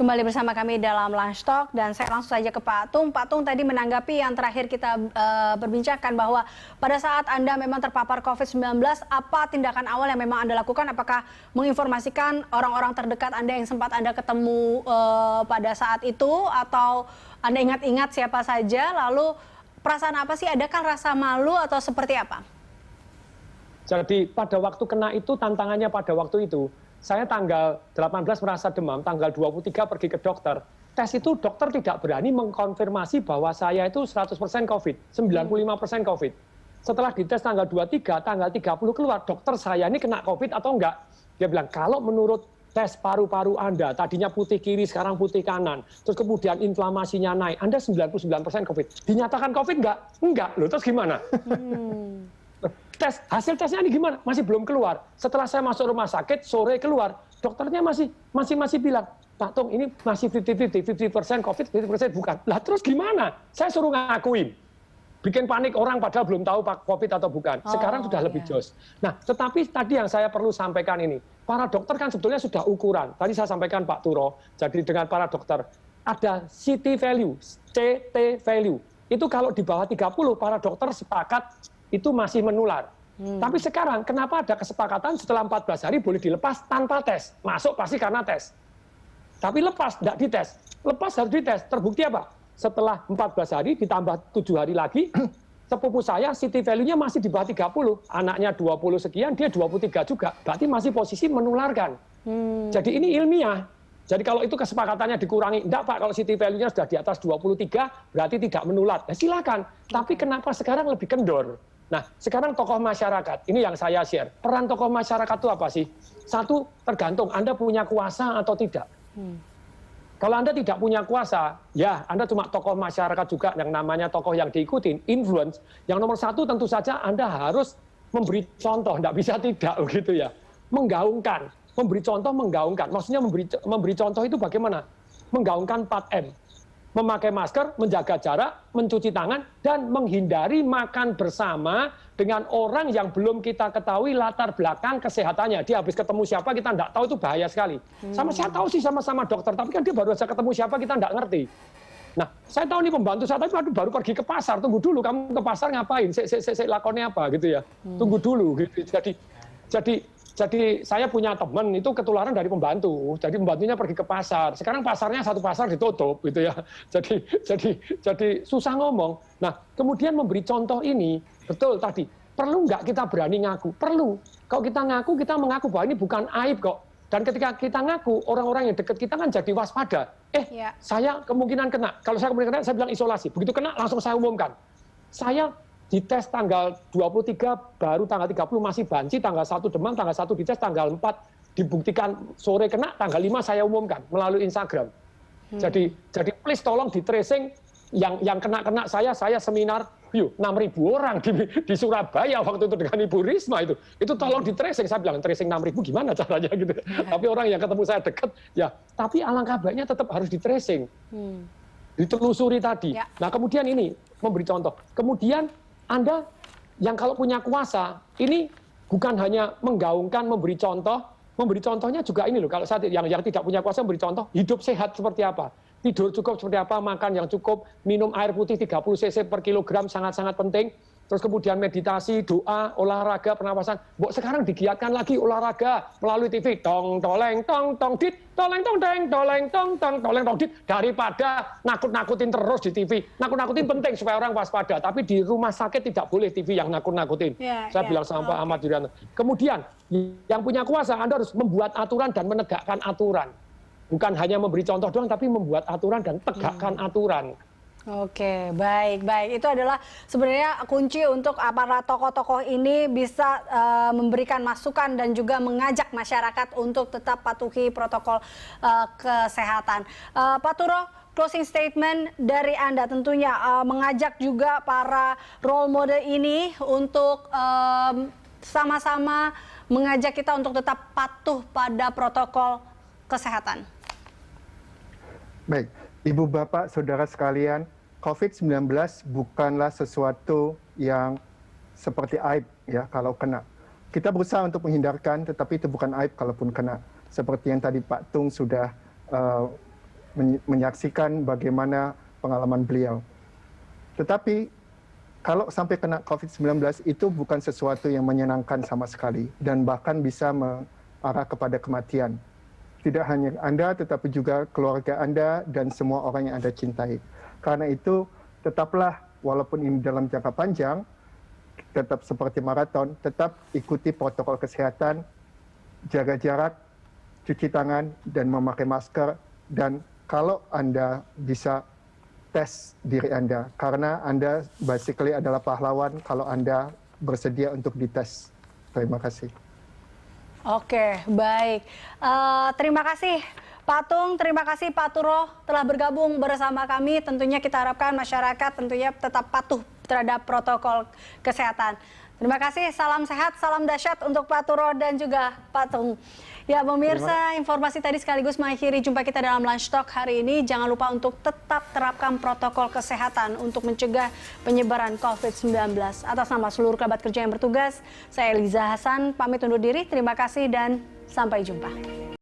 Kembali bersama kami dalam Lunch Talk dan saya langsung saja ke Pak Tung. Pak Tung tadi menanggapi yang terakhir kita berbincangkan bahwa pada saat Anda memang terpapar COVID-19, apa tindakan awal yang memang Anda lakukan? Apakah menginformasikan orang-orang terdekat Anda yang sempat Anda ketemu pada saat itu, atau Anda ingat-ingat siapa saja? Lalu perasaan apa sih? Adakah rasa malu atau seperti apa? Jadi pada waktu kena itu, tantangannya pada waktu itu, saya tanggal 18 merasa demam, tanggal 23 pergi ke dokter. Tes itu dokter tidak berani mengkonfirmasi bahwa saya itu 100% COVID, 95% COVID. Setelah dites tanggal 23, tanggal 30 keluar, dokter saya ini kena COVID atau enggak. Dia bilang, kalau menurut tes paru-paru Anda, tadinya putih kiri, sekarang putih kanan, terus kemudian inflamasinya naik, Anda 99% COVID. Dinyatakan COVID enggak? Enggak. Loh, terus gimana? Hasil tesnya ini gimana? Masih belum keluar. Setelah saya masuk rumah sakit, sore keluar, dokternya masih bilang, Pak Tung, ini masih 50% COVID, 50% bukan. Lah terus gimana? Saya suruh ngakuin. Bikin panik orang padahal belum tahu COVID atau bukan. Sekarang sudah lebih jos. Nah, tetapi tadi yang saya perlu sampaikan ini, para dokter kan sebetulnya sudah ukuran. Tadi saya sampaikan Pak Turo, jadi dengan para dokter, ada CT value, CT value. Itu kalau di bawah 30, para dokter sepakat itu masih menular. Tapi sekarang kenapa ada kesepakatan setelah 14 hari boleh dilepas tanpa tes? Masuk pasti karena tes. Tapi lepas, tidak dites. Lepas harus dites. Terbukti apa? Setelah 14 hari ditambah 7 hari lagi, sepupu saya CT value-nya masih di bawah 30. Anaknya 20 sekian, dia 23 juga. Berarti masih posisi menularkan. Jadi ini ilmiah. Jadi kalau itu kesepakatannya dikurangi, enggak Pak, kalau CT value-nya sudah di atas 23, berarti tidak menular. Ya, silakan. Tapi kenapa sekarang lebih kendor? Nah, sekarang tokoh masyarakat, ini yang saya share. Peran tokoh masyarakat itu apa sih? Satu, tergantung Anda punya kuasa atau tidak. Kalau Anda tidak punya kuasa, ya Anda cuma tokoh masyarakat juga, yang namanya tokoh yang diikutin, influence. Yang nomor satu tentu saja Anda harus memberi contoh, tidak bisa tidak begitu ya. Menggaungkan, memberi contoh menggaungkan. Maksudnya memberi contoh itu bagaimana? Menggaungkan 4M. Memakai masker, menjaga jarak, mencuci tangan, dan menghindari makan bersama dengan orang yang belum kita ketahui latar belakang kesehatannya. Dia habis ketemu siapa, kita tidak tahu, itu bahaya sekali. Sama saya tahu sih sama-sama dokter, tapi kan dia baru saja ketemu siapa, kita tidak ngerti. Nah, saya tahu nih pembantu saya, tapi baru pergi ke pasar, tunggu dulu, kamu ke pasar ngapain, saya lakonnya apa gitu ya. Tunggu dulu, gitu. Jadi saya punya teman itu ketularan dari pembantu. Jadi pembantunya pergi ke pasar. Sekarang pasarnya satu pasar ditutup gitu ya. Jadi susah ngomong. Nah, kemudian memberi contoh ini, betul tadi. Perlu nggak kita berani ngaku? Perlu. Kalau kita ngaku, kita mengaku bahwa ini bukan aib kok. Dan ketika kita ngaku, orang-orang yang dekat kita kan jadi waspada. Saya kemungkinan kena. Kalau saya kemungkinan kena, saya bilang isolasi. Begitu kena, langsung saya umumkan. Saya dites tanggal 23, baru tanggal 30 masih banci, tanggal 1 demam, tanggal 1 dites, tanggal 4 dibuktikan sore kena, tanggal 5 saya umumkan melalui Instagram. Jadi please tolong di tracing yang kena saya seminar 6.000 orang di Surabaya waktu itu dengan Ibu Risma itu tolong di tracing. Saya bilang tracing 6.000 gimana caranya gitu. Tapi orang yang ketemu saya dekat, ya tapi alangkah baiknya tetap harus di tracing. Ditelusuri tadi. Nah kemudian ini memberi contoh. Kemudian Anda yang kalau punya kuasa, ini bukan hanya menggaungkan, memberi contoh, memberi contohnya juga ini loh, kalau saya yang tidak punya kuasa memberi contoh, hidup sehat seperti apa, tidur cukup seperti apa, makan yang cukup, minum air putih 30 cc per kilogram, sangat-sangat penting. Terus kemudian meditasi, doa, olahraga, pernapasan. Sekarang digiatkan lagi olahraga melalui TV. Tong, toleng, tong, tong, dit. Toleng, tong, deng, toleng, tong, tong, toleng, tong, dit. Daripada nakut-nakutin terus di TV. Nakut-nakutin penting supaya orang waspada. Tapi di rumah sakit tidak boleh TV yang nakut-nakutin. Saya bilang sama Pak Ahmad Yuryanto. Kemudian, yang punya kuasa, Anda harus membuat aturan dan menegakkan aturan. Bukan hanya memberi contoh doang, tapi membuat aturan dan tegakkan aturan. Oke, baik. Itu adalah sebenarnya kunci untuk para tokoh-tokoh ini bisa memberikan masukan dan juga mengajak masyarakat untuk tetap patuhi protokol kesehatan. Pak Turo, closing statement dari Anda tentunya mengajak juga para role model ini untuk sama-sama mengajak kita untuk tetap patuh pada protokol kesehatan. Baik. Ibu, Bapak, Saudara sekalian, COVID-19 bukanlah sesuatu yang seperti aib ya kalau kena. Kita berusaha untuk menghindarkan, tetapi itu bukan aib kalaupun kena. Seperti yang tadi Pak Tung sudah menyaksikan bagaimana pengalaman beliau. Tetapi kalau sampai kena COVID-19 itu bukan sesuatu yang menyenangkan sama sekali dan bahkan bisa mengarah kepada kematian. Tidak hanya Anda tetapi juga keluarga Anda dan semua orang yang Anda cintai. Karena itu tetaplah walaupun ini dalam jangka panjang, tetap seperti maraton, tetap ikuti protokol kesehatan, jaga jarak, cuci tangan, dan memakai masker. Dan kalau Anda bisa tes diri Anda, karena Anda basically adalah pahlawan kalau Anda bersedia untuk dites. Terima kasih. Oke, baik. Terima kasih Pak Tung, terima kasih Pak Turo telah bergabung bersama kami. Tentunya kita harapkan masyarakat tentunya tetap patuh terhadap protokol kesehatan. Terima kasih, salam sehat, salam dahsyat untuk Pak Turo dan juga Pak Tung. Ya, pemirsa, informasi tadi sekaligus mengakhiri jumpa kita dalam Lunch Talk hari ini. Jangan lupa untuk tetap terapkan protokol kesehatan untuk mencegah penyebaran COVID-19. Atas nama seluruh kerabat kerja yang bertugas, saya Eliza Hasan, pamit undur diri. Terima kasih dan sampai jumpa.